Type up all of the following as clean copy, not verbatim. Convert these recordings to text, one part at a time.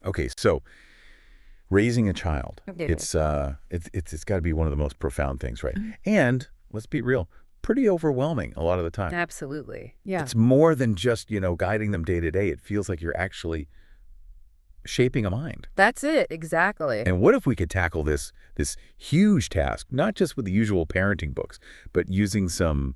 Okay, so raising a child, Yeah. it's got to be one of the most profound things, right? And let's be real, pretty overwhelming a lot of the time. Absolutely. Yeah. It's more than just, guiding them day to day. It feels like you're actually shaping a mind. That's it. Exactly. And what if we could tackle this huge task, not just with the usual parenting books, but using some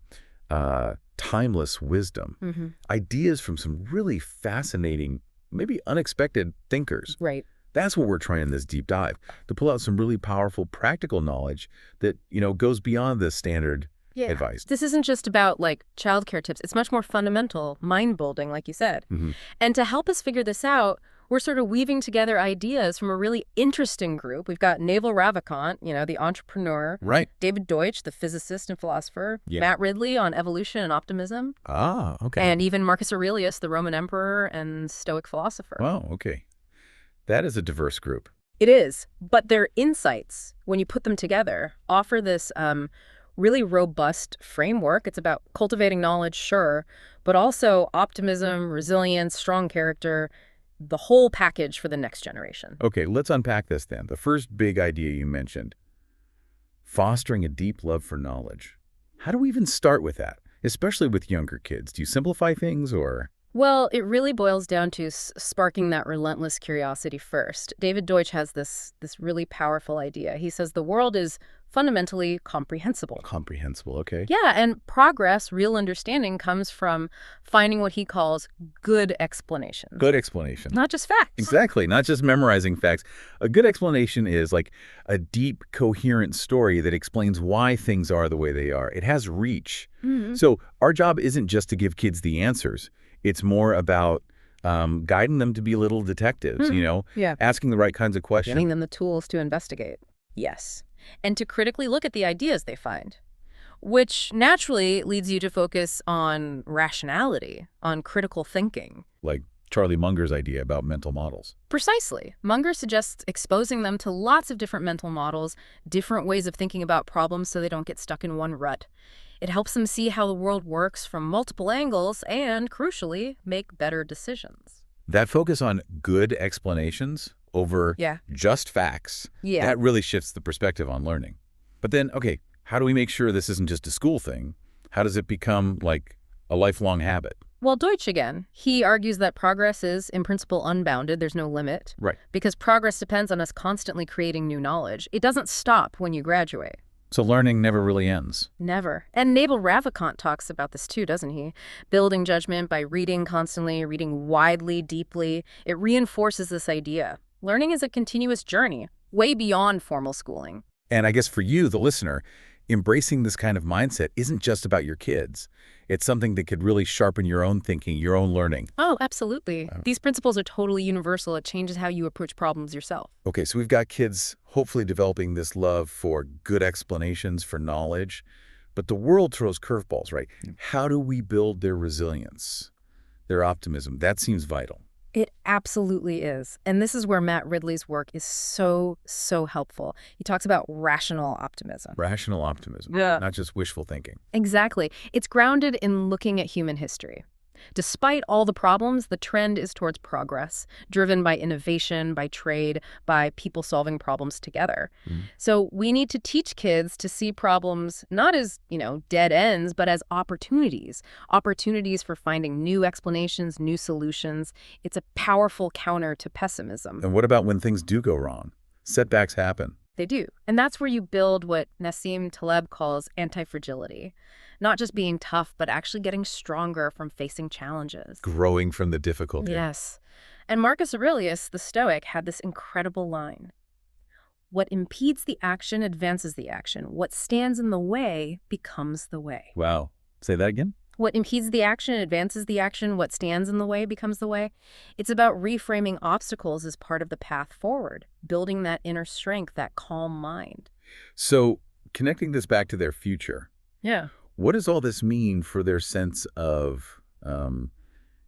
timeless wisdom, ideas from some really fascinating, maybe unexpected thinkers. Right. That's what we're trying in this deep dive, to pull out some really powerful practical knowledge that, goes beyond the standard advice. This isn't just about like childcare tips. It's much more fundamental, mind-building, like you said. And to help us figure this out, we're sort of weaving together ideas from a really interesting group. We've got Naval Ravikant, the entrepreneur. Right. David Deutsch, the physicist and philosopher. Yeah. Matt Ridley on evolution and optimism. Ah, okay. And even Marcus Aurelius, the Roman emperor and Stoic philosopher. Wow, okay. That is a diverse group. It is. But their insights, when you put them together, offer this really robust framework. It's about cultivating knowledge, sure, but also optimism, resilience, strong character, the whole package for the next generation. Okay, let's unpack this then. The first big idea you mentioned, fostering a deep love for knowledge. How do we even start with that, especially with younger kids? Do you simplify things or? Well, it really boils down to sparking that relentless curiosity first. David Deutsch has this really powerful idea. He says the world is fundamentally comprehensible. Comprehensible, okay. Yeah, and progress, real understanding, comes from finding what he calls good explanations. Good explanation. Not just facts. Exactly, not just memorizing facts. A good explanation is like a deep, coherent story that explains why things are the way they are. It has reach. So our job isn't just to give kids the answers. It's more about guiding them to be little detectives, asking the right kinds of questions. Giving them the tools to investigate. Yes. And to critically look at the ideas they find, which naturally leads you to focus on rationality, on critical thinking. Like Charlie Munger's idea about mental models. Precisely. Munger suggests exposing them to lots of different mental models, different ways of thinking about problems so they don't get stuck in one rut. It helps them see how the world works from multiple angles and, crucially, make better decisions. That focus on good explanations over just facts, that really shifts the perspective on learning. But then, okay, how do we make sure this isn't just a school thing? How does it become like a lifelong habit? Well, Deutsch again, he argues that progress is, in principle, unbounded. There's no limit. Right. Because progress depends on us constantly creating new knowledge. It doesn't stop when you graduate. So learning never really ends. Never. And Naval Ravikant talks about this too, doesn't he? Building judgment by reading constantly, reading widely, deeply. It reinforces this idea. Learning is a continuous journey, way beyond formal schooling. And I guess for you, the listener, embracing this kind of mindset isn't just about your kids. It's something that could really sharpen your own thinking, your own learning. Oh, absolutely. These principles are totally universal. It changes how you approach problems yourself. Okay, so we've got kids hopefully developing this love for good explanations, for knowledge. But the world throws curveballs, right? How do we build their resilience, their optimism? That seems vital. It absolutely is. And this is where Matt Ridley's work is so helpful. He talks about rational optimism. Rational optimism, not just wishful thinking. Exactly. It's grounded in looking at human history. Despite all the problems, the trend is towards progress, driven by innovation, by trade, by people solving problems together. So we need to teach kids to see problems not as, dead ends, but as opportunities for finding new explanations, new solutions. It's a powerful counter to pessimism. And what about when things do go wrong? Setbacks happen. They do. And that's where you build what Nassim Taleb calls anti-fragility. Not just being tough, but actually getting stronger from facing challenges. Growing from the difficulty. Yes. And Marcus Aurelius, the Stoic, had this incredible line. What impedes the action advances the action. What stands in the way becomes the way. Wow. Say that again? What impedes the action advances the action. What stands in the way becomes the way. It's about reframing obstacles as part of the path forward, building that inner strength, that calm mind. So connecting this back to their future. Yeah. What does all this mean for their sense of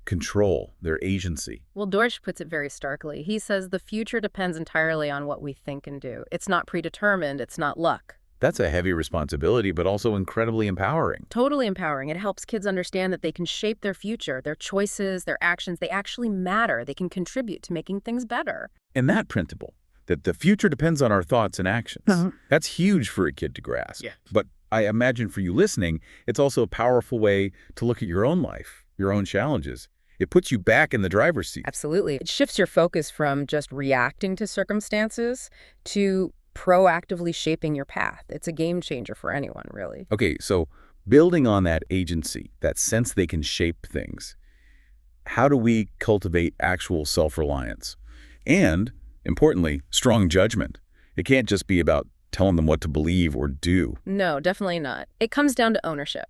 control, their agency? Well, Deutsch puts it very starkly. He says the future depends entirely on what we think and do. It's not predetermined. It's not luck. That's a heavy responsibility, but also incredibly empowering. Totally empowering. It helps kids understand that they can shape their future, their choices, their actions. They actually matter. They can contribute to making things better. And that principle, that the future depends on our thoughts and actions, that's huge for a kid to grasp. Yeah. But I imagine for you listening, it's also a powerful way to look at your own life, your own challenges. It puts you back in the driver's seat. Absolutely. It shifts your focus from just reacting to circumstances to proactively shaping your path. It's a game changer for anyone, really. Okay, so building on that agency, that sense they can shape things, how do we cultivate actual self-reliance? And, importantly, strong judgment. It can't just be about telling them what to believe or do. No, definitely not. It comes down to ownership.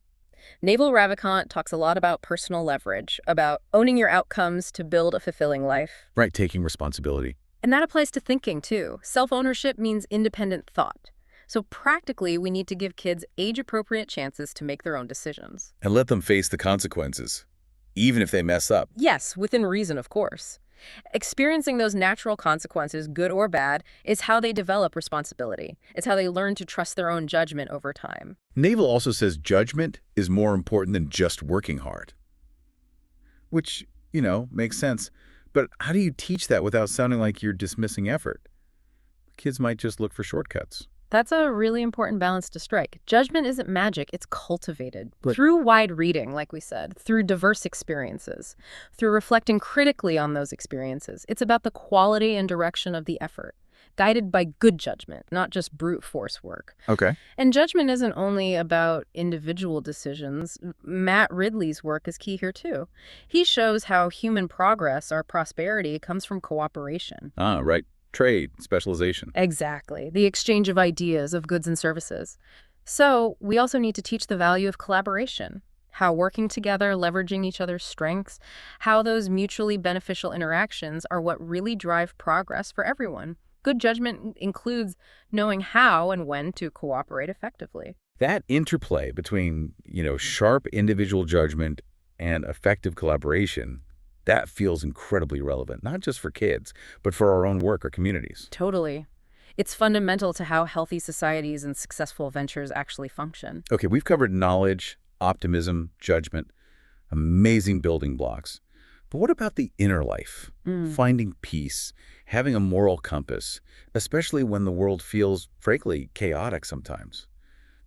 Naval Ravikant talks a lot about personal leverage, about owning your outcomes to build a fulfilling life. Right, taking responsibility. And that applies to thinking, too. Self-ownership means independent thought. So practically, we need to give kids age-appropriate chances to make their own decisions. And let them face the consequences, even if they mess up. Yes, within reason, of course. Experiencing those natural consequences, good or bad, is how they develop responsibility. It's how they learn to trust their own judgment over time. Naval also says judgment is more important than just working hard. Which, makes sense. But how do you teach that without sounding like you're dismissing effort? Kids might just look for shortcuts. That's a really important balance to strike. Judgment isn't magic, it's cultivated. Right. Through wide reading, like we said, through diverse experiences, through reflecting critically on those experiences. It's about the quality and direction of the effort, guided by good judgment, not just brute force work. Okay. And judgment isn't only about individual decisions. Matt Ridley's work is key here, too. He shows how human progress, our prosperity, comes from cooperation. Ah, right. Trade, specialization. Exactly. The exchange of ideas, of goods and services. So we also need to teach the value of collaboration, how working together, leveraging each other's strengths, how those mutually beneficial interactions are what really drive progress for everyone. Good judgment includes knowing how and when to cooperate effectively. That interplay between, sharp individual judgment and effective collaboration, that feels incredibly relevant, not just for kids, but for our own work or communities. Totally. It's fundamental to how healthy societies and successful ventures actually function. Okay, we've covered knowledge, optimism, judgment, amazing building blocks. But what about the inner life? Finding peace, having a moral compass, especially when the world feels, frankly, chaotic sometimes.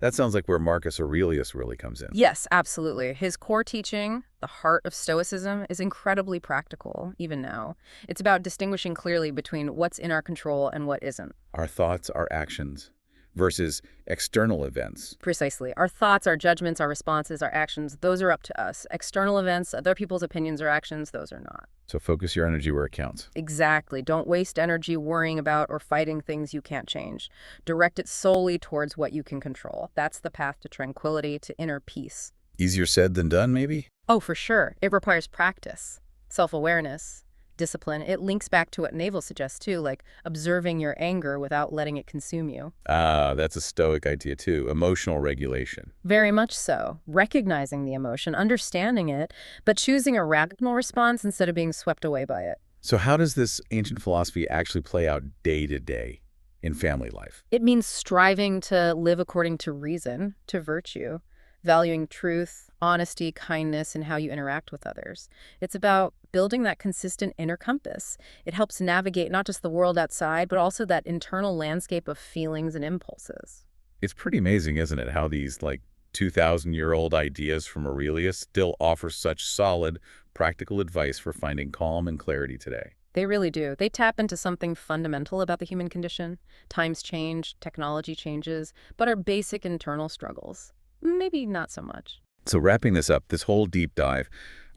That sounds like where Marcus Aurelius really comes in. Yes, absolutely. His core teaching, the heart of Stoicism, is incredibly practical, even now. It's about distinguishing clearly between what's in our control and what isn't. Our thoughts, our actions, versus external events. Precisely. Our thoughts, our judgments, our responses, our actions, those are up to us. External events, other people's opinions or actions, those are not. So focus your energy where it counts. Exactly. Don't waste energy worrying about or fighting things you can't change. Direct it solely towards what you can control. That's the path to tranquility, to inner peace. Easier said than done, maybe? Oh, for sure. It requires practice, self-awareness, discipline. It links back to what Naval suggests, too, like observing your anger without letting it consume you. Ah, that's a Stoic idea, too. Emotional regulation. Very much so. Recognizing the emotion, understanding it, but choosing a rational response instead of being swept away by it. So how does this ancient philosophy actually play out day to day in family life? It means striving to live according to reason, to virtue, valuing truth, honesty, kindness in how you interact with others. It's about building that consistent inner compass. It helps navigate not just the world outside, but also that internal landscape of feelings and impulses. It's pretty amazing, isn't it, how these 2,000-year-old ideas from Aurelius still offer such solid, practical advice for finding calm and clarity today. They really do. They tap into something fundamental about the human condition. Times change, technology changes, but our basic internal struggles, maybe not so much. So wrapping this up, this whole deep dive,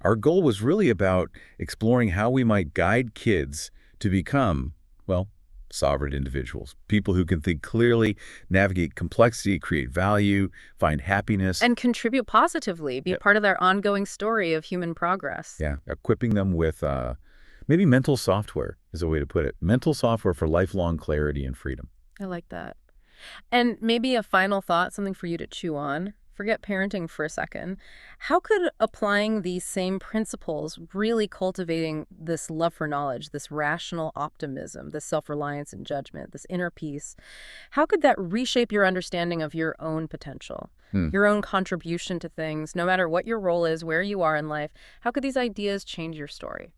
our goal was really about exploring how we might guide kids to become, sovereign individuals, people who can think clearly, navigate complexity, create value, find happiness. And contribute positively, be a part of their ongoing story of human progress. Yeah, equipping them with maybe mental software is a way to put it. Mental software for lifelong clarity and freedom. I like that. And maybe a final thought, something for you to chew on. Forget parenting for a second. How could applying these same principles, really cultivating this love for knowledge, this rational optimism, this self-reliance and judgment, this inner peace, how could that reshape your understanding of your own potential, your own contribution to things, no matter what your role is, where you are in life? How could these ideas change your story?